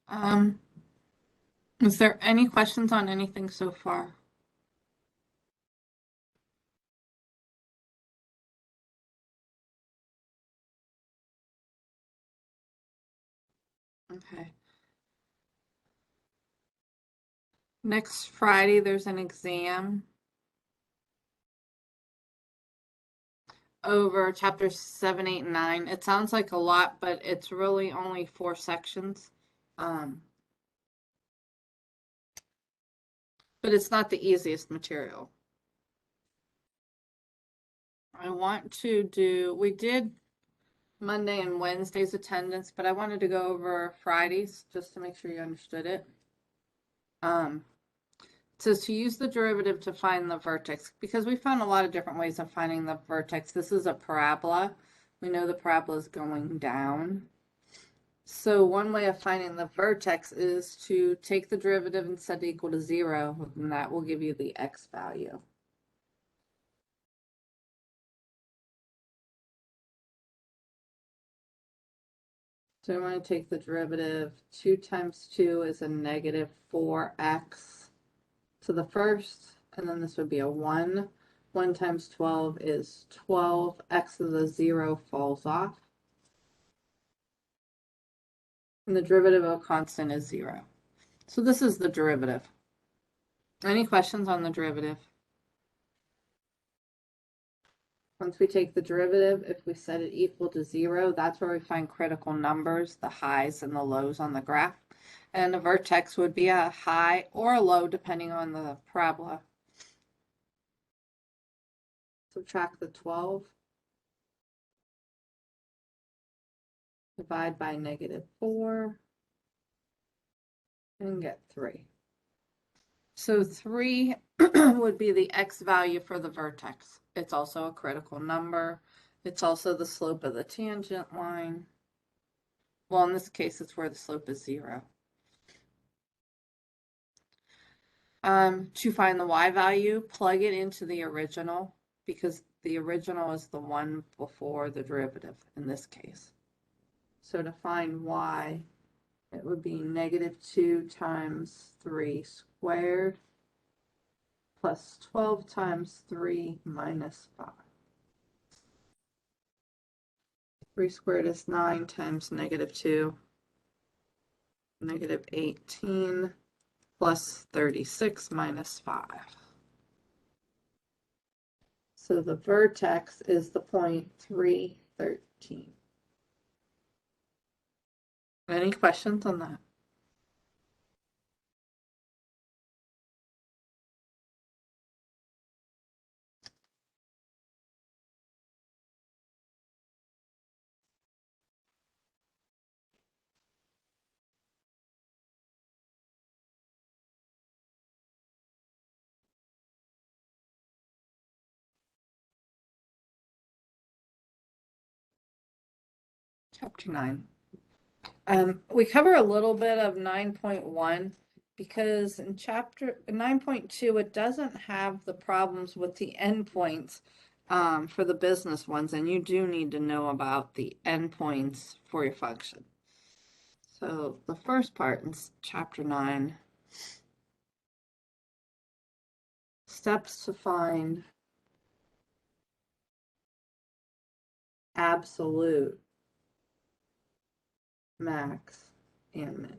Um, is there any questions on anything so far? Okay. Next Friday, there's an exam over chapters 7, 8, and 9. It sounds like a lot, but it's really only 4 sections. Um, but it's not the easiest material. We did Monday and Wednesday's attendance, but I wanted to go over Fridays just to make sure you understood it. It says to use the derivative to find the vertex, because we found a lot of different ways of finding the vertex. This is a parabola. We know the parabola is going down. So one way of finding the vertex is to take the derivative and set it equal to 0, and that will give you the x value. So I want to take the derivative. 2 times 2 is a negative 4x to the first, and then this would be a 1. 1 times 12 is 12. X of the 0 falls off. And the derivative of a constant is 0. So this is the derivative. Any questions on the derivative? Once we take the derivative, if we set it equal to 0, that's where we find critical numbers, the highs and the lows on the graph. And the vertex would be a high or a low depending on the parabola. Subtract the 12. Divide by negative 4. And get 3. So 3 would be the x value for the vertex. It's also a critical number. It's also the slope of the tangent line. Well, in this case, it's where the slope is 0. To find the y value, plug it into the original, because the original is the one before the derivative in this case. So to find y, it would be negative 2 times 3 squared plus 12 times 3 minus 5. 3 squared is 9 times negative 2, negative 18 plus 36 minus 5. So the vertex is the point 313. Any questions on that? Chapter 9. We cover a little bit of 9.1 because in chapter 9.2, it doesn't have the problems with the endpoints for the business ones, and you do need to know about the endpoints for your function. So the first part in chapter 9, steps to find absolute max and min.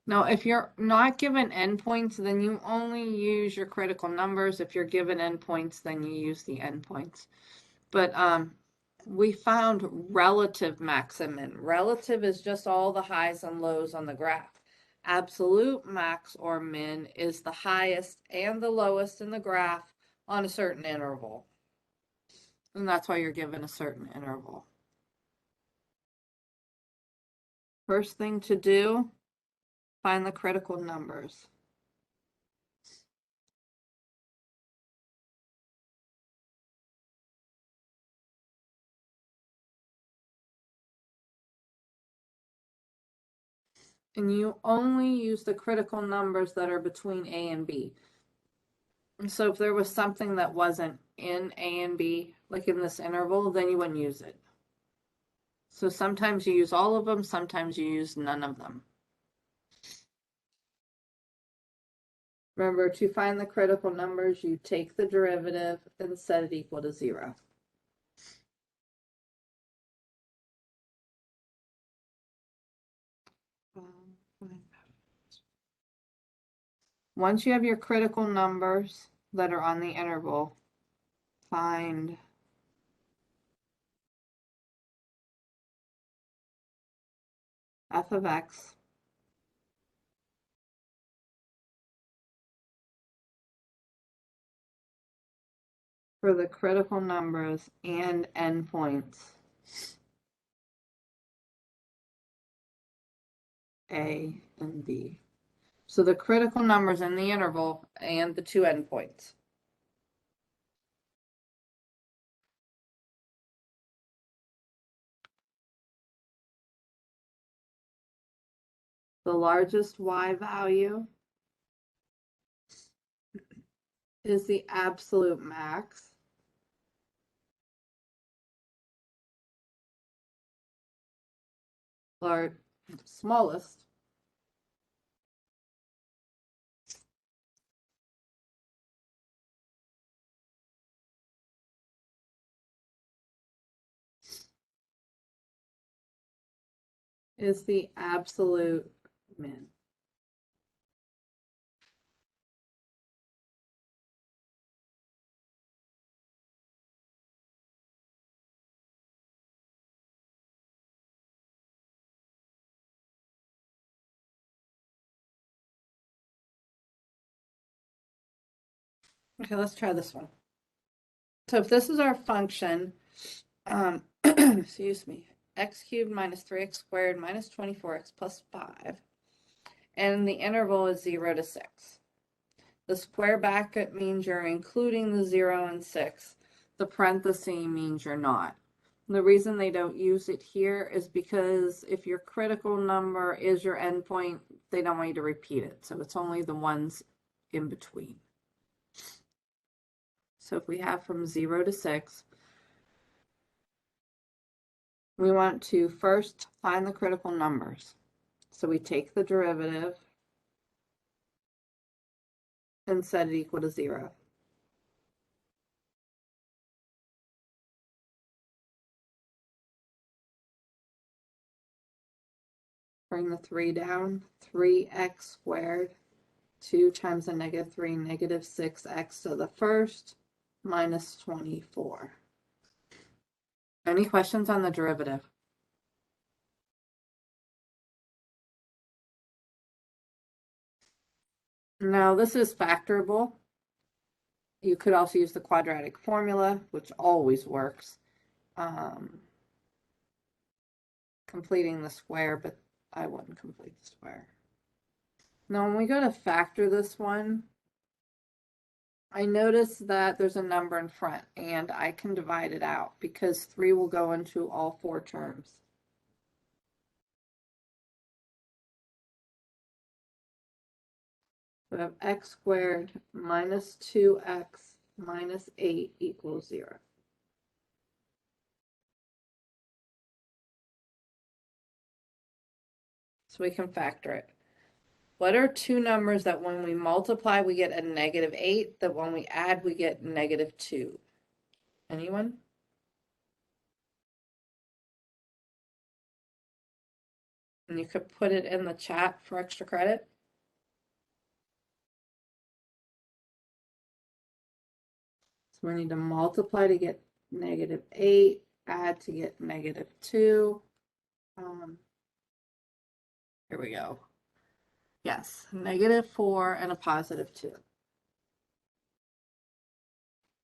Now, if you're not given endpoints, then you only use your critical numbers. If you're given endpoints, then you use the endpoints. But we found relative max and min. Relative is just all the highs and lows on the graph. Absolute max or min is the highest and the lowest in the graph on a certain interval. And that's why you're given a certain interval. First thing to do, find the critical numbers. And you only use the critical numbers that are between A and B. And so if there was something that wasn't in A and B, like in this interval, then you wouldn't use it. So sometimes you use all of them, sometimes you use none of them. Remember, to find the critical numbers, you take the derivative and set it equal to 0. Once you have your critical numbers that are on the interval, find f of x for the critical numbers and endpoints A and B. So the critical numbers in the interval and the two endpoints. The largest y value is the absolute max. Or smallest is the absolute min. Okay, let's try this one. So if this is our function, excuse me, x cubed minus 3x squared minus 24x plus 5, and the interval is 0 to 6. The square bracket means you're including the 0 and 6. The parenthesis means you're not. And the reason they don't use it here is because if your critical number is your endpoint, they don't want you to repeat it. So it's only the ones in between. So if we have from 0 to 6, we want to first find the critical numbers. So we take the derivative and set it equal to 0. Bring the 3 down, 3x squared, 2 times the negative 3, negative 6x to the first, minus 24. Any questions on the derivative? Now, this is factorable. You could also use the quadratic formula, which always works. Completing the square, but I wouldn't complete the square. Now, when we go to factor this one, I notice that there's a number in front, and I can divide it out because 3 will go into all 4 terms. We have x squared minus 2x minus 8 equals 0. So we can factor it. What are two numbers that when we multiply, we get a negative 8, that when we add, we get negative 2? Anyone? And you could put it in the chat for extra credit. So we need to multiply to get negative 8, add to get negative 2. Here we go. Yes, negative 4 and a positive 2.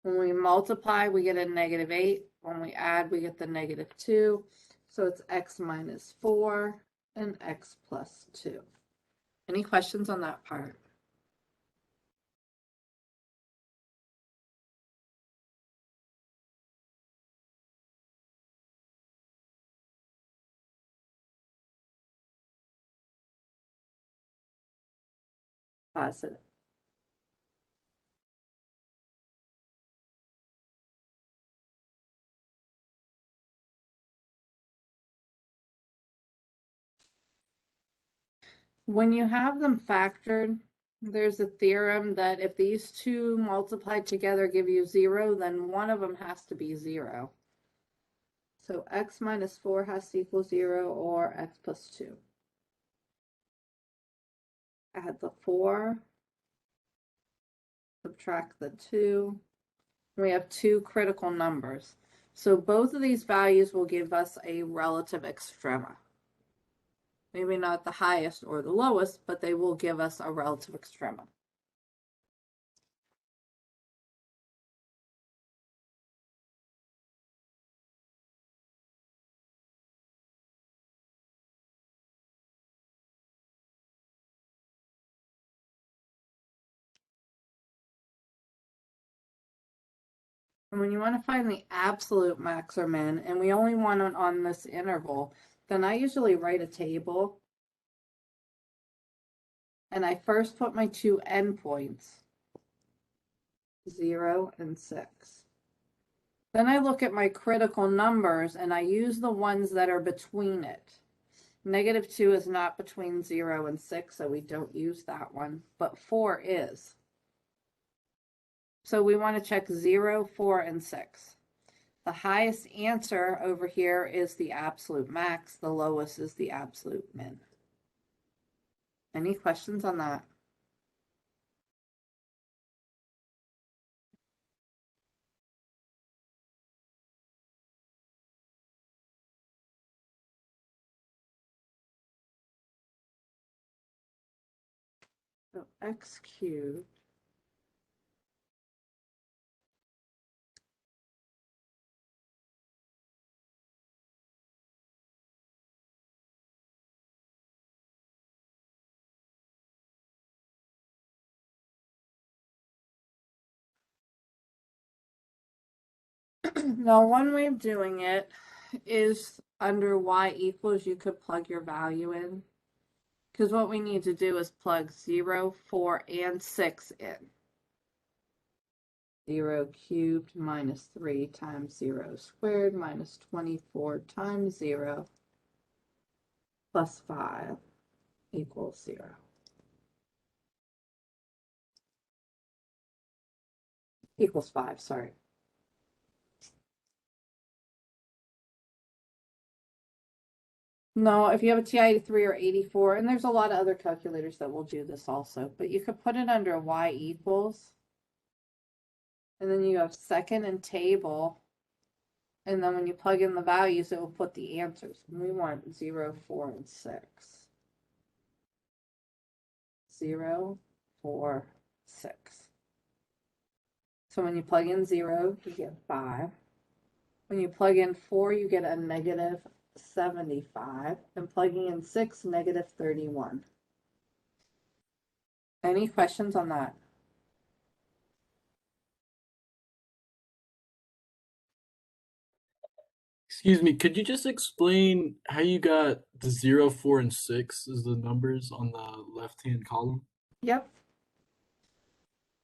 When we multiply, we get a negative 8. When we add, we get the negative 2. So it's x minus 4 and x plus 2. Any questions on that part? positive. When you have them factored, there's a theorem that if these two multiplied together give you 0, then one of them has to be 0. So x minus 4 has to equal 0 or x plus 2. Add the 4, subtract the 2. We have two critical numbers. So both of these values will give us a relative extrema. Maybe not the highest or the lowest, but they will give us a relative extrema. And when you want to find the absolute max or min, and we only want it on this interval, then I usually write a table. And I first put my two endpoints, 0 and 6. Then I look at my critical numbers and I use the ones that are between it. -2 is not between 0 and 6, so we don't use that one, but 4 is. So we want to check 0, 4, and 6. The highest answer over here is the absolute max. The lowest is the absolute min. Any questions on that? So x cubed now, one way of doing it is under y equals, you could plug your value in. Because what we need to do is plug 0, 4, and 6 in. 0 cubed minus 3 times 0 squared minus 24 times 0 plus 5 equals 0. Equals 5, sorry. No, if you have a TI-83 or 84, and there's a lot of other calculators that will do this also, but you could put it under y equals, and then you have second and table, and then when you plug in the values, it will put the answers. And we want 0, 4, and 6. 0, 4, 6. So when you plug in 0, you get 5. When you plug in 4, you get a negative 75. And plugging in 6, negative 31. Any questions on that? Excuse me, could you just explain how you got the 0, 4, and 6 as the numbers on the left-hand column? Yep.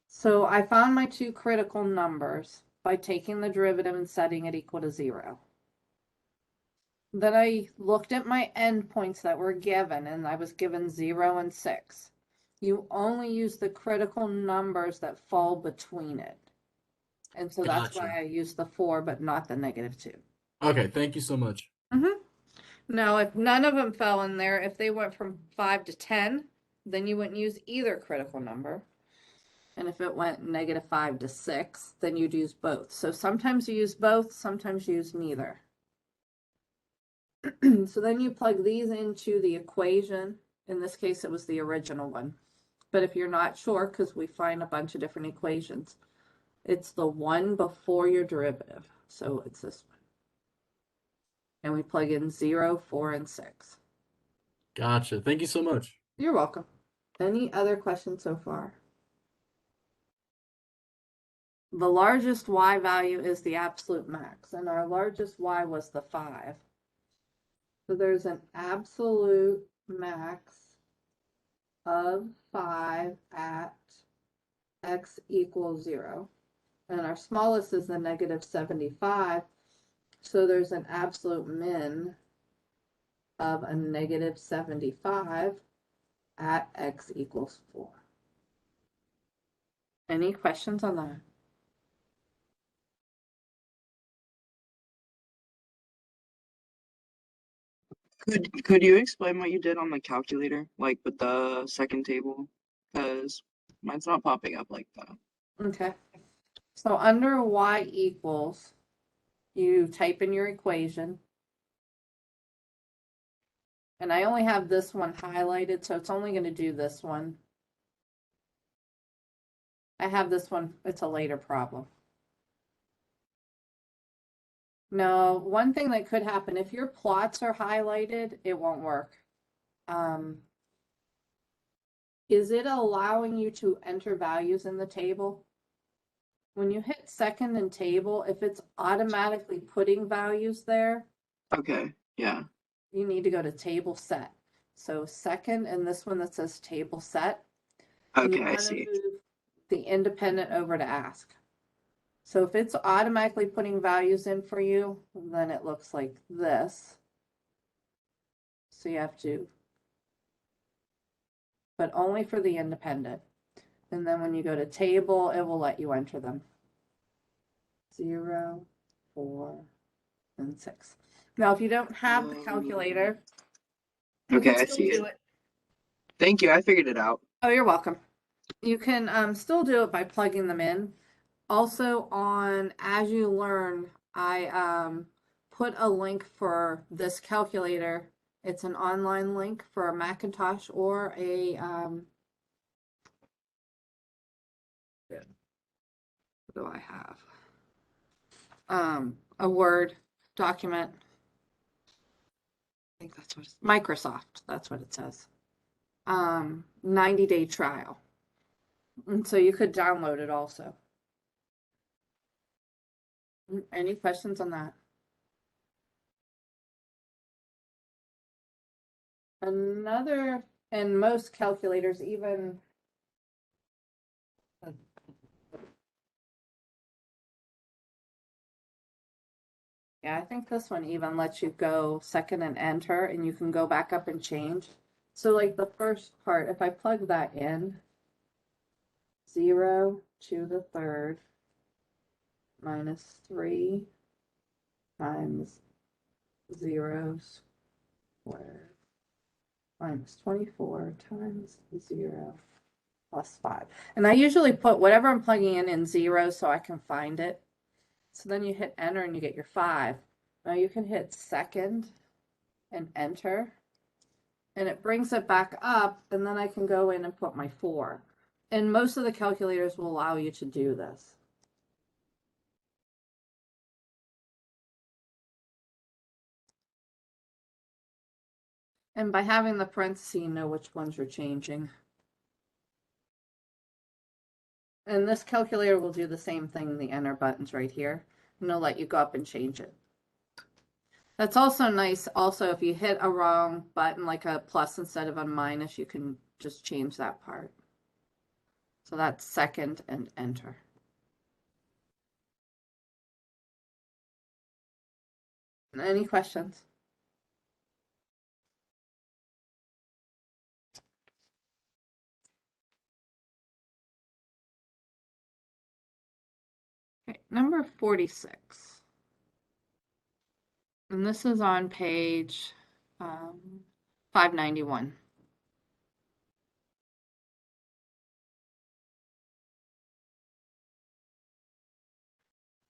So I found my two critical numbers by taking the derivative and setting it equal to 0. Then I looked at my endpoints that were given, and I was given 0 and 6. You only use the critical numbers that fall between it. And so that's why Gotcha. I used the 4, but not the -2. Okay, thank you so much. Now, if none of them fell in there, if they went from 5 to 10, then you wouldn't use either critical number. And if it went -5 to 6, then you'd use both. So sometimes you use both, sometimes you use neither. So then you plug these into the equation. In this case, it was the original one. But if you're not sure, because we find a bunch of different equations, it's the one before your derivative. So it's this one. And we plug in 0, 4, and 6. Gotcha. Thank you so much. You're welcome. Any other questions so far? The largest y value is the absolute max, and our largest y was the 5. So there's an absolute max of 5 at x equals 0. And our smallest is the negative 75. So there's an absolute min of a negative 75 at x equals 4. Any questions on that? Could you explain what you did on the calculator, like with the second table? Because mine's not popping up like that. Okay. So under y equals, you type in your equation. And I only have this one highlighted, so it's only going to do this one. I have this one, it's a later problem. No, one thing that could happen, if your plots are highlighted, it won't work. Is it allowing you to enter values in the table? When you hit second and table, if it's automatically putting values there, Okay, yeah. you need to go to table set. So second and this one that says table set. And you Okay, I want to see. move the independent over to ask. So if it's automatically putting values in for you, then it looks like this. So you have to, but only for the independent. And then when you go to table, it will let you enter them. 0, 4, and 6. Now, if you don't have the calculator, you Okay, can I still see do it. it. Thank you, I figured it out. Oh, you're welcome. You can still do it by plugging them in. Also on As You Learn, I put a link for this calculator. It's an online link for a Macintosh or a what do I have? A Word document. I think that's what it's Microsoft, that's what it says. 90-day trial. And so you could download it also. Any questions on that? Another, and most calculators, even yeah, I think this one even lets you go second and enter, and you can go back up and change. So like the first part, if I plug that in, 0 to the third minus 3 times 0 squared minus 24 times 0 plus 5. And I usually put whatever I'm plugging in 0 so I can find it. So then you hit enter and you get your 5. Now you can hit second and enter, and it brings it back up, and then I can go in and put my 4. And most of the calculators will allow you to do this. And by having the parentheses, you know which ones you're changing. And this calculator will do the same thing, the enter button's right here, and it'll let you go up and change it. That's also nice. Also, if you hit a wrong button, like a plus instead of a minus, you can just change that part. So that's second and enter. Any questions? Okay, number 46. And this is on page 591.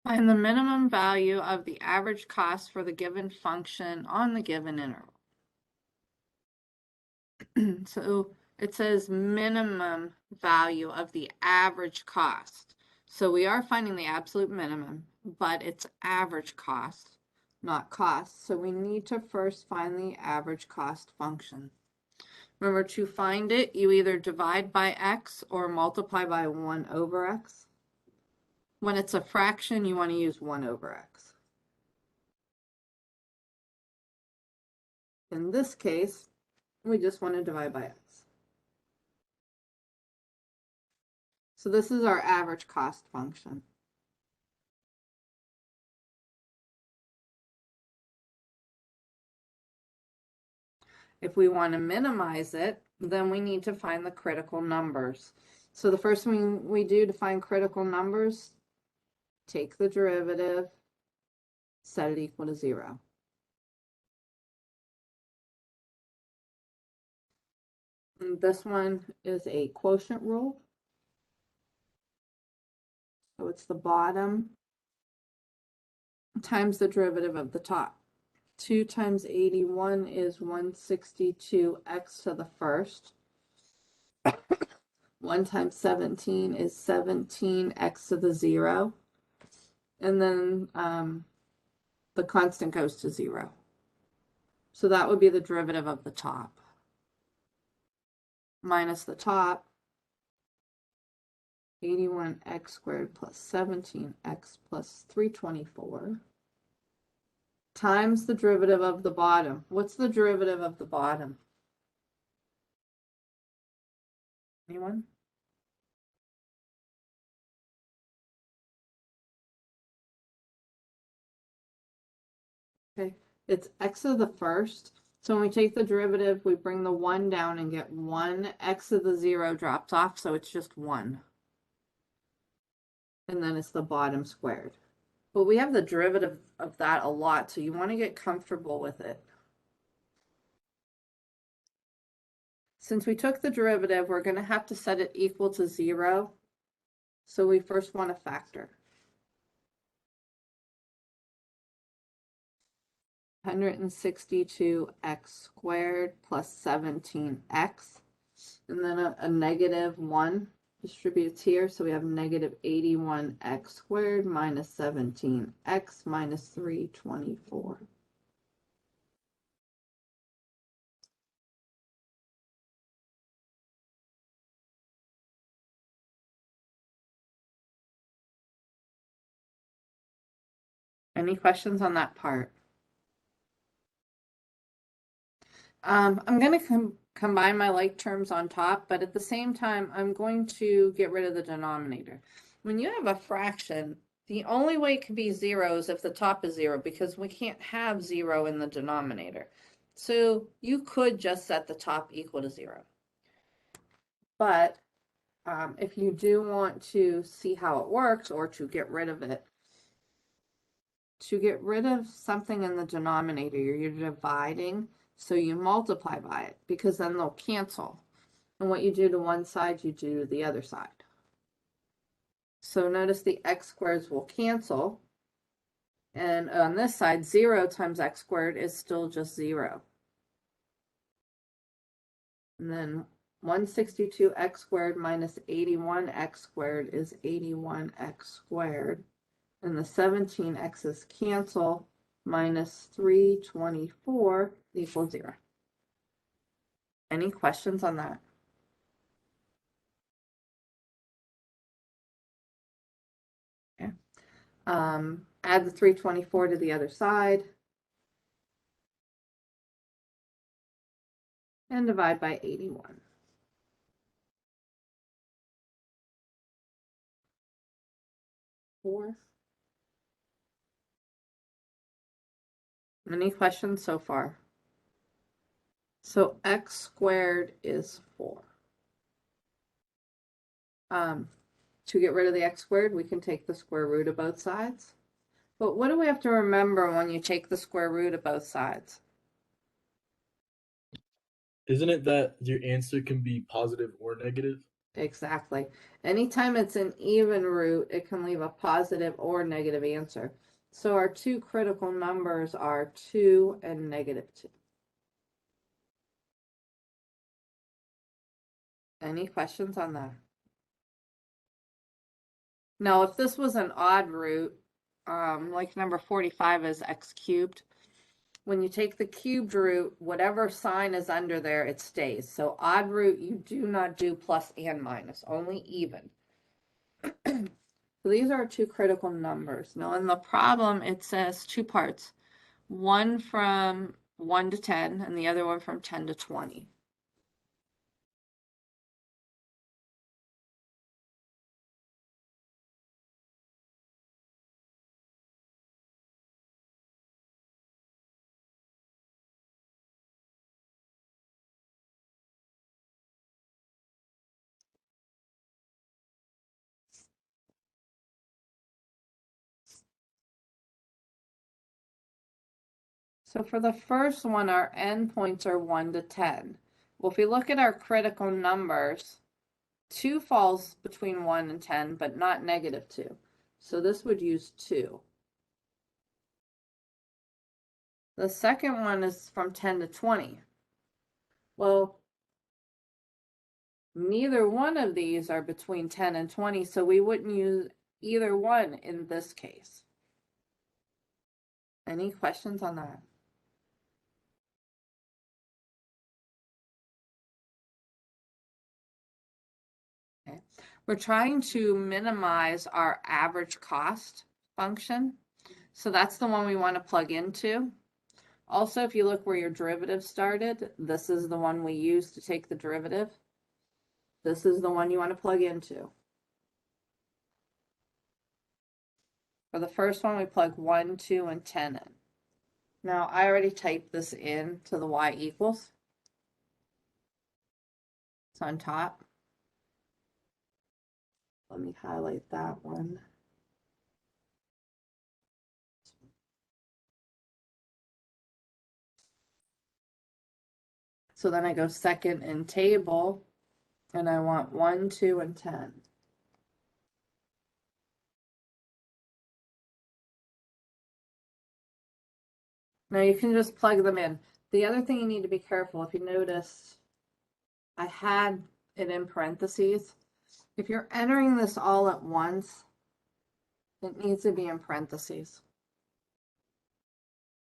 Find the minimum value of the average cost for the given function on the given interval. So it says minimum value of the average cost. So we are finding the absolute minimum, but it's average cost, not cost. So we need to first find the average cost function. Remember, to find it, you either divide by x or multiply by 1 over x. When it's a fraction, you want to use 1 over x. In this case, we just want to divide by x. So this is our average cost function. If we want to minimize it, then we need to find the critical numbers. So the first thing we do to find critical numbers, take the derivative, set it equal to 0. And this one is a quotient rule. So it's the bottom times the derivative of the top. 2 times 81 is 162x to the first. 1 times 17 is 17x to the 0. And then the constant goes to 0. So that would be the derivative of the top. Minus the top, 81x squared plus 17x plus 324. Times the derivative of the bottom. What's the derivative of the bottom? Anyone? Okay, it's x to the first. So when we take the derivative, we bring the 1 down and get 1. X to the 0 drops off, so it's just 1. And then it's the bottom squared. But we have the derivative of that a lot, so you want to get comfortable with it. Since we took the derivative, we're going to have to set it equal to 0. So we first want to factor. 162x squared plus 17x. And then a negative 1 distributes here. So we have negative 81x squared minus 17x minus 324. Any questions on that part? I'm going to combine my like terms on top, but at the same time, I'm going to get rid of the denominator. When you have a fraction, the only way it can be 0 is if the top is 0, because we can't have 0 in the denominator. So you could just set the top equal to 0. But if you do want to see how it works or to get rid of it, to get rid of something in the denominator, you're dividing, so you multiply by it, because then they'll cancel. And what you do to one side, you do to the other side. So notice the x squareds will cancel. And on this side, 0 times x squared is still just 0. And then 162x squared minus 81x squared is 81x squared. And the 17x's cancel, minus 324 equals 0. Any questions on that? Okay. Add the 324 to the other side. And divide by 81. Four. Any questions so far? So x squared is 4. To get rid of the x squared, we can take the square root of both sides. But what do we have to remember when you take the square root of both sides? Isn't it that your answer can be positive or negative? Exactly. Anytime it's an even root, it can leave a positive or negative answer. So our two critical numbers are 2 and negative 2. Any questions on that? Now, if this was an odd root, like number 45 is x cubed, when you take the cubed root, whatever sign is under there, it stays. So odd root, you do not do plus and minus, only even. So these are two critical numbers. Now in the problem, it says two parts, one from 1 to 10 and the other one from 10 to 20. So for the first one, our endpoints are 1 to 10. Well, if we look at our critical numbers, 2 falls between 1 and 10, but not -2. So this would use 2. The second one is from 10 to 20. Well, neither one of these are between 10 and 20, so we wouldn't use either one in this case. Any questions on that? Okay. We're trying to minimize our average cost function. So that's the one we want to plug into. Also, if you look where your derivative started, this is the one we use to take the derivative. This is the one you want to plug into. For the first one, we plug 1, 2, and 10 in. Now, I already typed this in to the y equals. It's on top. Let me highlight that one. So then I go second in table, and I want 1, 2, and 10. Now you can just plug them in. The other thing you need to be careful, if you notice, I had it in parentheses. If you're entering this all at once, it needs to be in parentheses.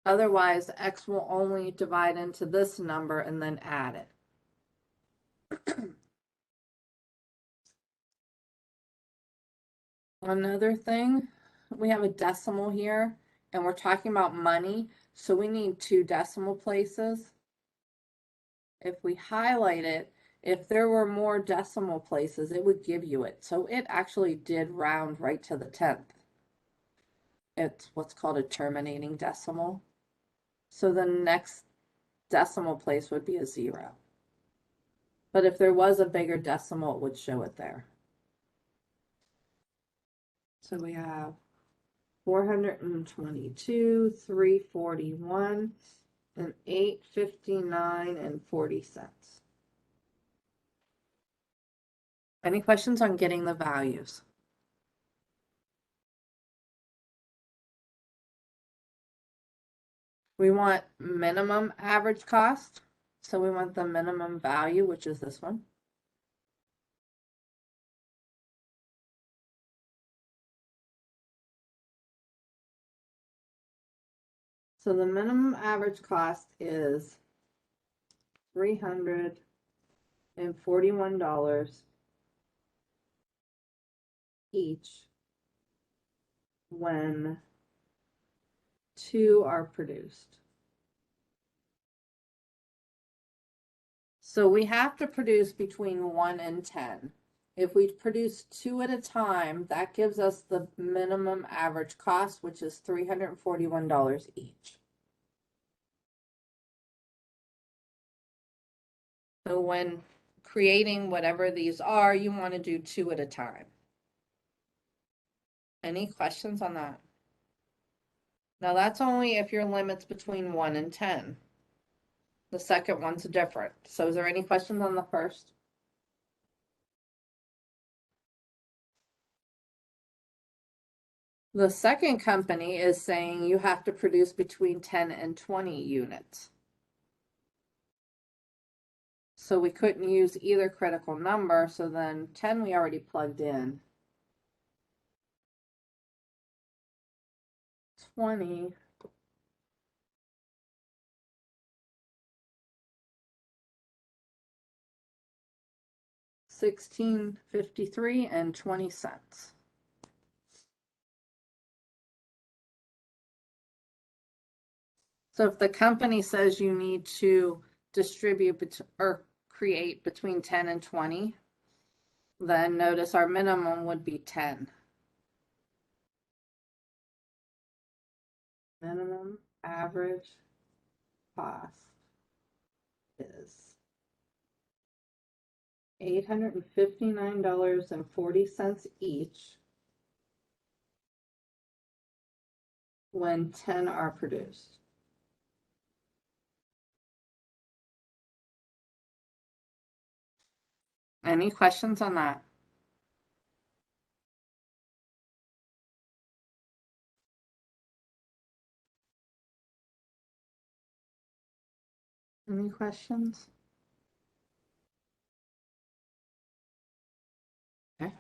Otherwise, X will only divide into this number and then add it. Another thing, we have a decimal here, and we're talking about money, so we need 2 decimal places. If we highlight it, if there were more decimal places, it would give you it. So it actually did round right to the 10th. It's what's called a terminating decimal. So the next decimal place would be a 0. But if there was a bigger decimal, it would show it there. So we have 422, 341, and 859 and 40 cents. Any questions on getting the values? We want minimum average cost. So we want the minimum value, which is this one. So the minimum average cost is $341 each when 2 are produced. So we have to produce between 1 and 10. If we produce 2 at a time, that gives us the minimum average cost, which is $341 each. So when creating whatever these are, you want to do 2 at a time. Any questions on that? Now that's only if your limit's between 1 and 10. The second one's different. So is there any questions on the first? The second company is saying you have to produce between 10 and 20 units. So we couldn't use either critical number, so then 10 we already plugged in. 20. $16.53 and 20 cents. So if the company says you need to distribute or create between 10 and 20, then notice our minimum would be 10. Minimum average cost is $859.40 each when 10 are produced. Any questions on that? Any questions? Okay.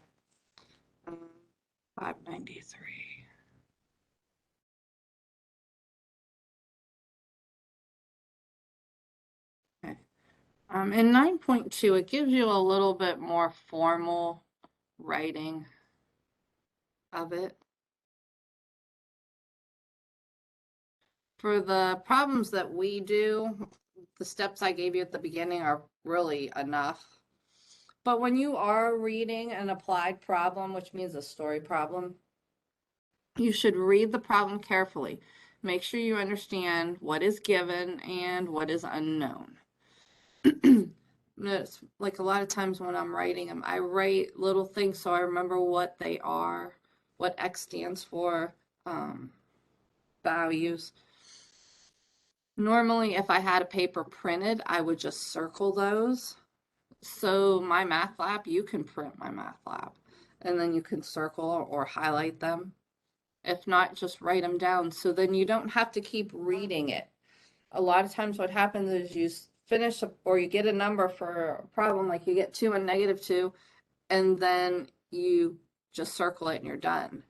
593. Okay. In 9.2, it gives you a little bit more formal writing of it. For the problems that we do, the steps I gave you at the beginning are really enough. But when you are reading an applied problem, which means a story problem, you should read the problem carefully. Make sure you understand what is given and what is unknown. It's like a lot of times when I'm writing them, I write little things so I remember what they are, what X stands for, values. Normally, if I had a paper printed, I would just circle those. So my math lab, you can print my math lab, and then you can circle or highlight them. If not, just write them down. So then you don't have to keep reading it. A lot of times what happens is you finish or you get a number for a problem, like you get 2 and -2, and then you just circle it and you're done.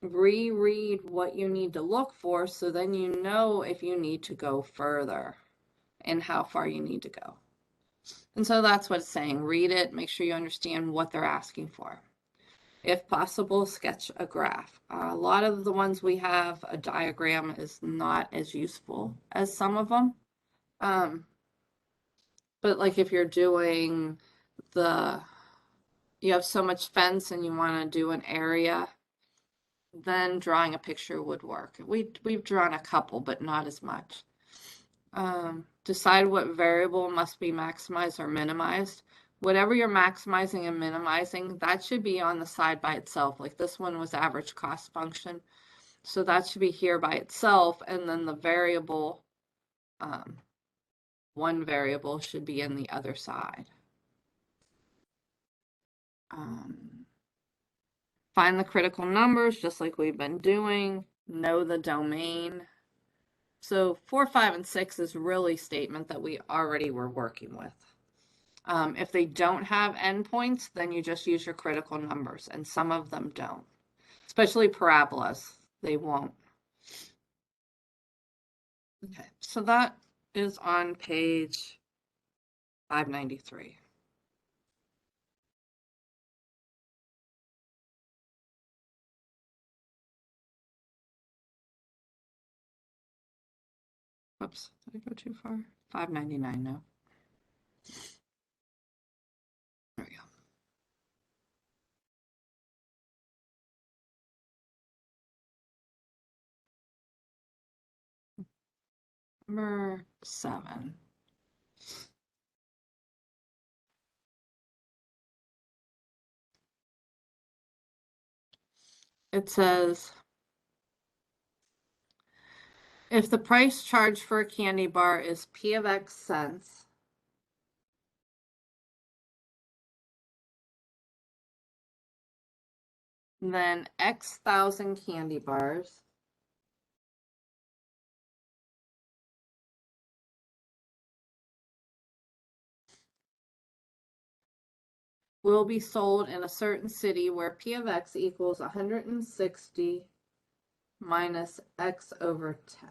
Reread what you need to look for so then you know if you need to go further and how far you need to go. And so that's what it's saying. Read it, make sure you understand what they're asking for. If possible, sketch a graph. A lot of the ones we have, a diagram is not as useful as some of them. But like if you're doing you have so much fence and you want to do an area, then drawing a picture would work. We've drawn a couple, but not as much. Decide what variable must be maximized or minimized. Whatever you're maximizing and minimizing, that should be on the side by itself. Like this one was average cost function. So that should be here by itself. And then the variable, one variable should be in the other side. Find the critical numbers, just like we've been doing. Know the domain. So 4, 5, and 6 is really statement that we already were working with. If they don't have endpoints, then you just use your critical numbers, and some of them don't. Especially parabolas, they won't. Okay, so that is on page 593. Whoops, did I go too far? 599 now. There we go. Number 7. It says, if the price charged for a candy bar is P of X cents, then X thousand candy bars will be sold in a certain city where P of X equals 160 minus X over 10.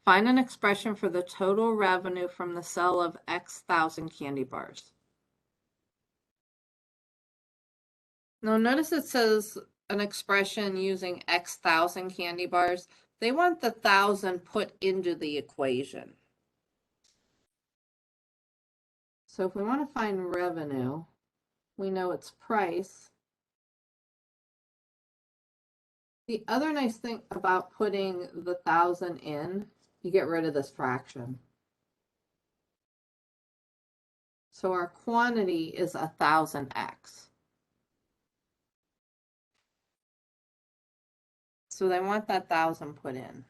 Find an expression for the total revenue from the sale of X thousand candy bars. Now notice it says an expression using X thousand candy bars. They want the 1,000 put into the equation. So if we want to find revenue, we know it's price. The other nice thing about putting the 1,000 in, you get rid of this fraction. So our quantity is 1,000x. So they want that 1,000 put in.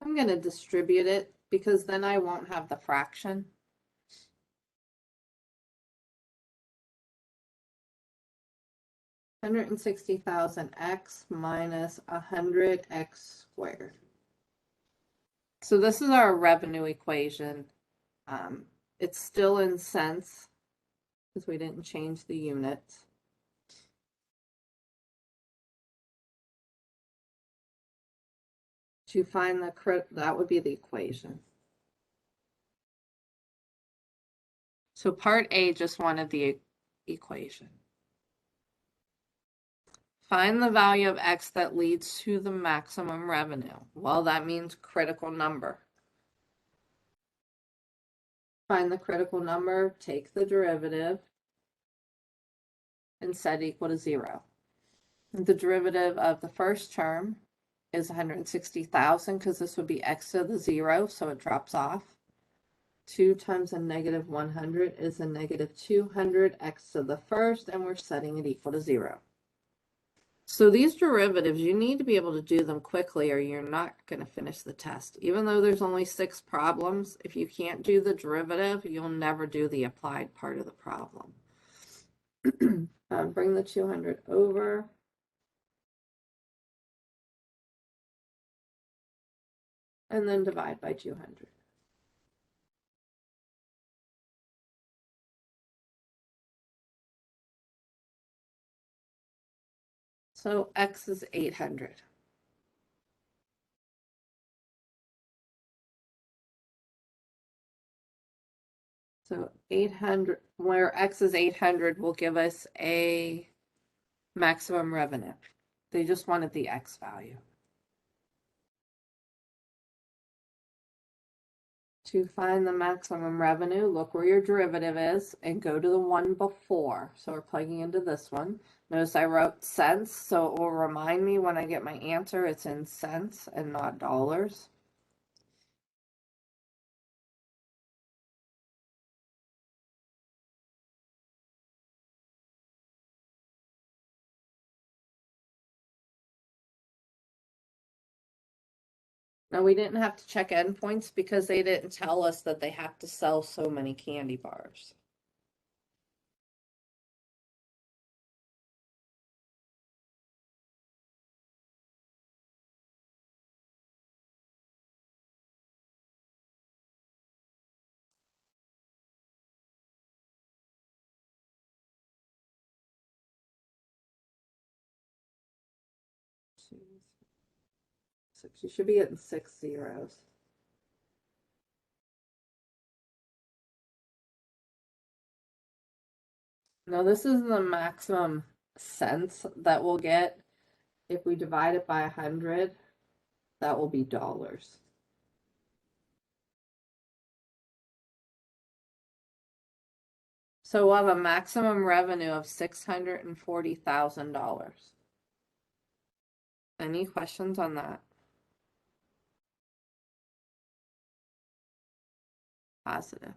I'm going to distribute it because then I won't have the fraction. $160,000x minus 100x squared. So this is our revenue equation. It's still in cents because we didn't change the units. To find that would be the equation. So part A just wanted the equation. Find the value of X that leads to the maximum revenue. Well, that means critical number. Find the critical number, take the derivative, and set equal to 0. The derivative of the first term is 160,000 because this would be X to the 0, so it drops off. 2 times a negative 100 is a negative 200 X to the first, and we're setting it equal to 0. So these derivatives, you need to be able to do them quickly or you're not going to finish the test. Even though there's only 6 problems, if you can't do the derivative, you'll never do the applied part of the problem. Bring the 200 over. And then divide by 200. So X is 800. So 800, where X is 800 will give us a maximum revenue. They just wanted the X value. To find the maximum revenue, look where your derivative is and go to the one before. So we're plugging into this one. Notice I wrote cents, so it will remind me when I get my answer, it's in cents and not dollars. Now we didn't have to check endpoints because they didn't tell us that they have to sell so many candy bars. You should be getting 6 zeros. Now this is the maximum cents that we'll get. If we divide it by 100, that will be dollars. So we'll have a maximum revenue of $640,000. Any questions on that? Positive.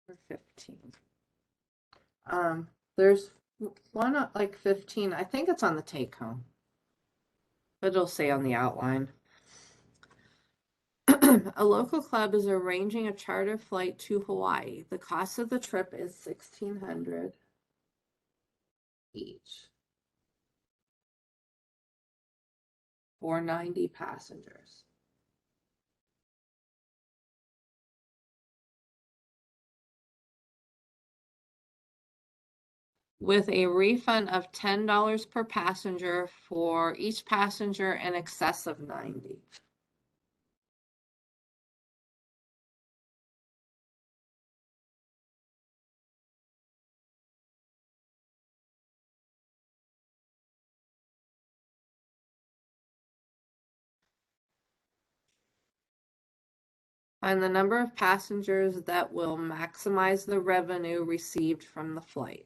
Or 15. There's one at like 15. I think it's on the take home. But it'll say on the outline. A local club is arranging a charter flight to Hawaii. The cost of the trip is $1,600 each for 90 passengers. With a refund of $10 per passenger for each passenger in excess of 90. Find the number of passengers that will maximize the revenue received from the flight.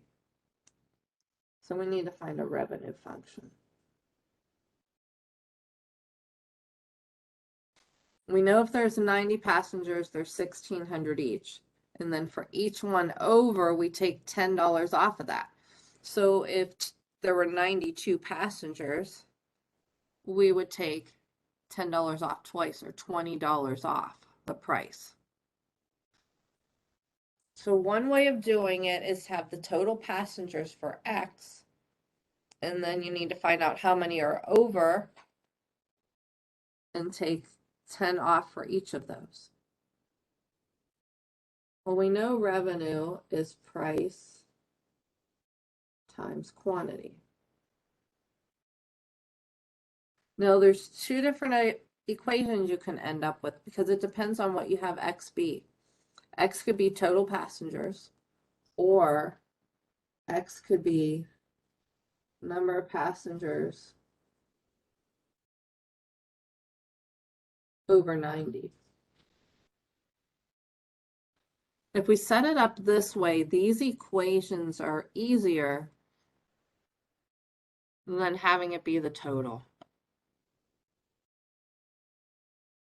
So we need to find a revenue function. We know if there's 90 passengers, there's 1,600 each. And then for each one over, we take $10 off of that. So if there were 92 passengers, we would take $10 off twice, or $20 off the price. So one way of doing it is to have the total passengers for X, and then you need to find out how many are over and take 10 off for each of those. Well, we know revenue is price times quantity. Now, there's two different equations you can end up with because it depends on what you have X be. X could be total passengers, or X could be number of passengers over 90. If we set it up this way, these equations are easier than having it be the total.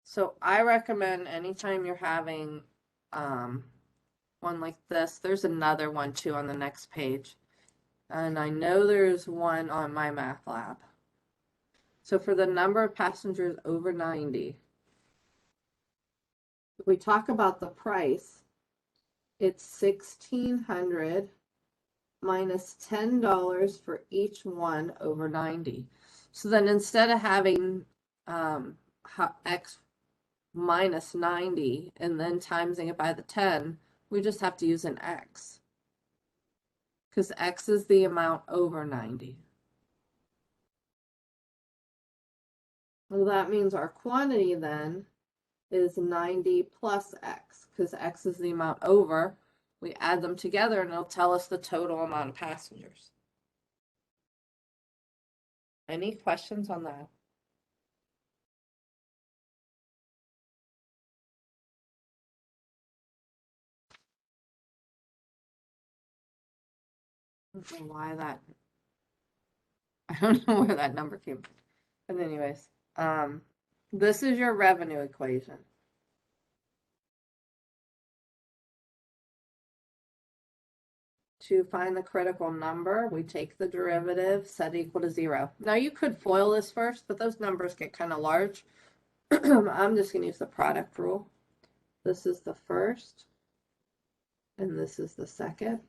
So I recommend anytime you're having one like this, there's another one too on the next page. And I know there's one on my math lab. So for the number of passengers over 90, if we talk about the price, it's 1,600 minus $10 for each one over 90. So then instead of having X minus 90 and then timesing it by the 10, we just have to use an X. Because X is the amount over 90. Well, that means our quantity then is 90 plus X, because X is the amount over. We add them together and it'll tell us the total amount of passengers. Any questions on that? I don't know why that, I don't know where that number came from. But anyways, this is your revenue equation. To find the critical number, we take the derivative, set equal to 0. Now you could FOIL this first, but those numbers get kind of large. I'm just going to use the product rule. This is the first, and this is the second.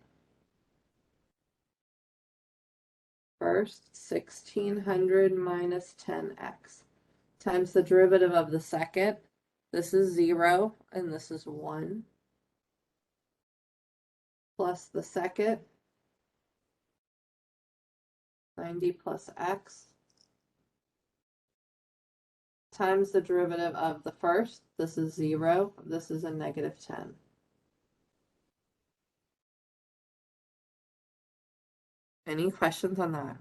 First, 1,600 minus 10x times the derivative of the second. This is 0, and this is 1. Plus the second, 90 plus x, times the derivative of the first. This is 0. This is a negative 10. Any questions on that?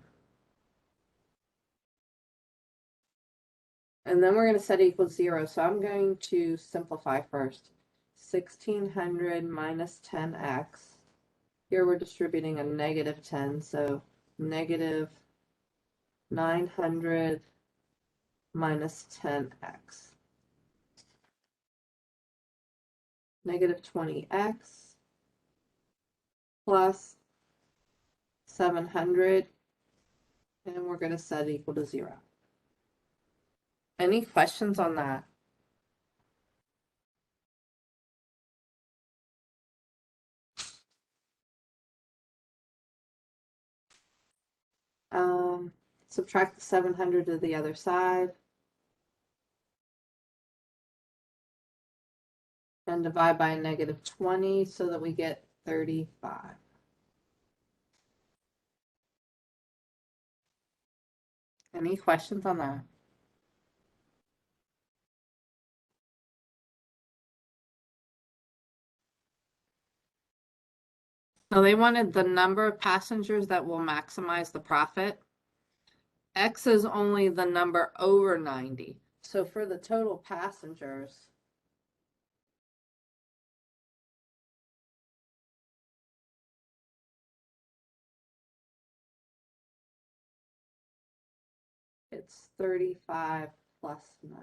And then we're going to set equals 0. So I'm going to simplify first. 1,600 minus 10x. Here we're distributing a negative 10, so negative 900 minus 10x. Negative 20x plus 700, and we're going to set equal to 0. Any questions on that? Subtract the 700 to the other side and divide by a negative 20 so that we get 35. Any questions on that? So they wanted the number of passengers that will maximize the profit. X is only the number over 90. So for the total passengers, it's 35 plus 9.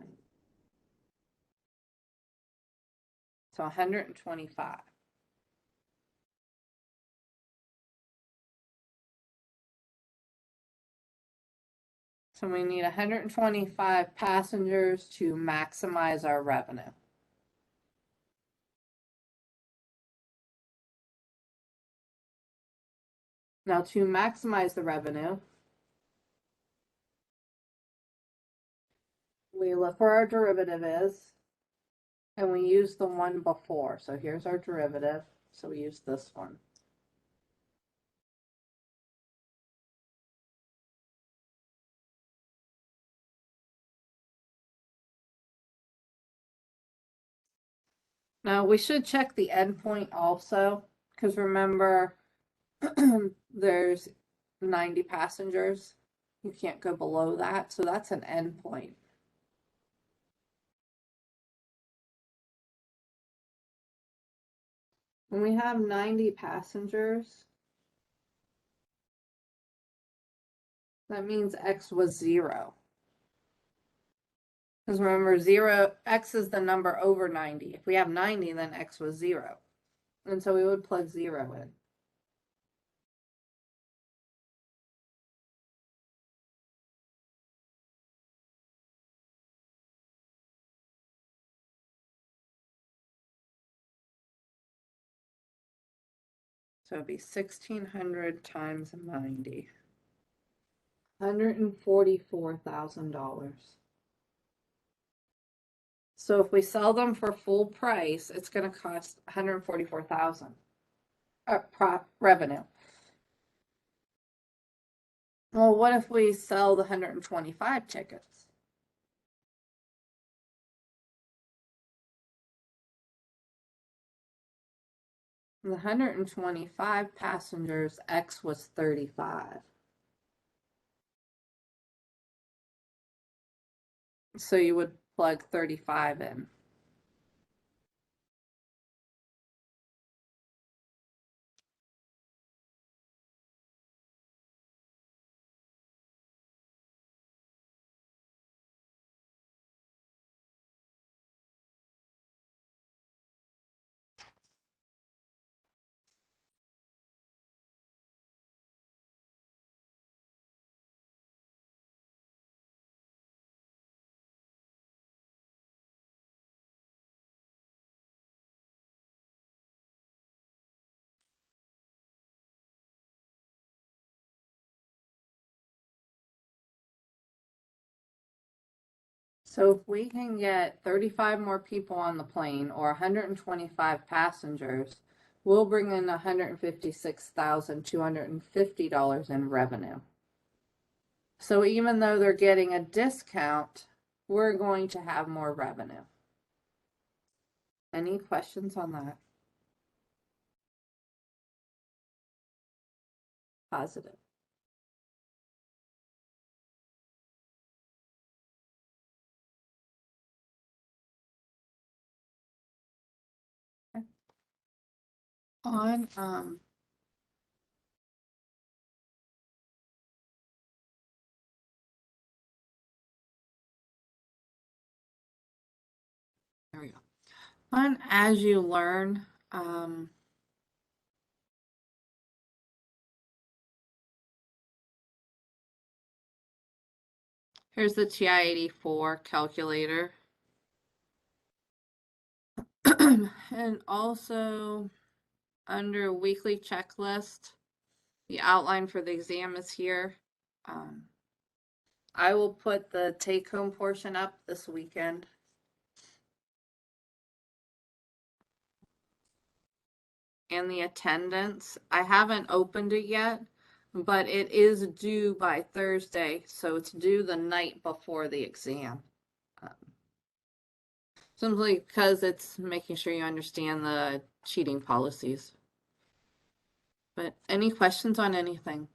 So 125. So we need 125 passengers to maximize our revenue. Now to maximize the revenue, we look where our derivative is, and we use the one before. So here's our derivative. So we use this one. Now we should check the endpoint also, because remember, there's 90 passengers. You can't go below that, so that's an endpoint. When we have 90 passengers, that means X was 0. Because remember, X is the number over 90. If we have 90, then X was 0. And so we would plug 0 in. So it'd be 1,600 times 90. $144,000. So if we sell them for full price, it's going to cost $144,000 revenue. Well, what if we sell the 125 tickets? The 125 passengers, X was 35. So you would plug 35 in. So if we can get 35 more people on the plane or 125 passengers, we'll bring in $156,250 in revenue. So even though they're getting a discount, we're going to have more revenue. Any questions on that? Positive. Okay. On there we go. On as you learn, here's the TI-84 calculator. And also under weekly checklist, the outline for the exam is here. I will put the take-home portion up this weekend. And the attendance, I haven't opened it yet, but it is due by Thursday, so it's due the night before the exam. Simply because it's making sure you understand the cheating policies. But any questions on anything?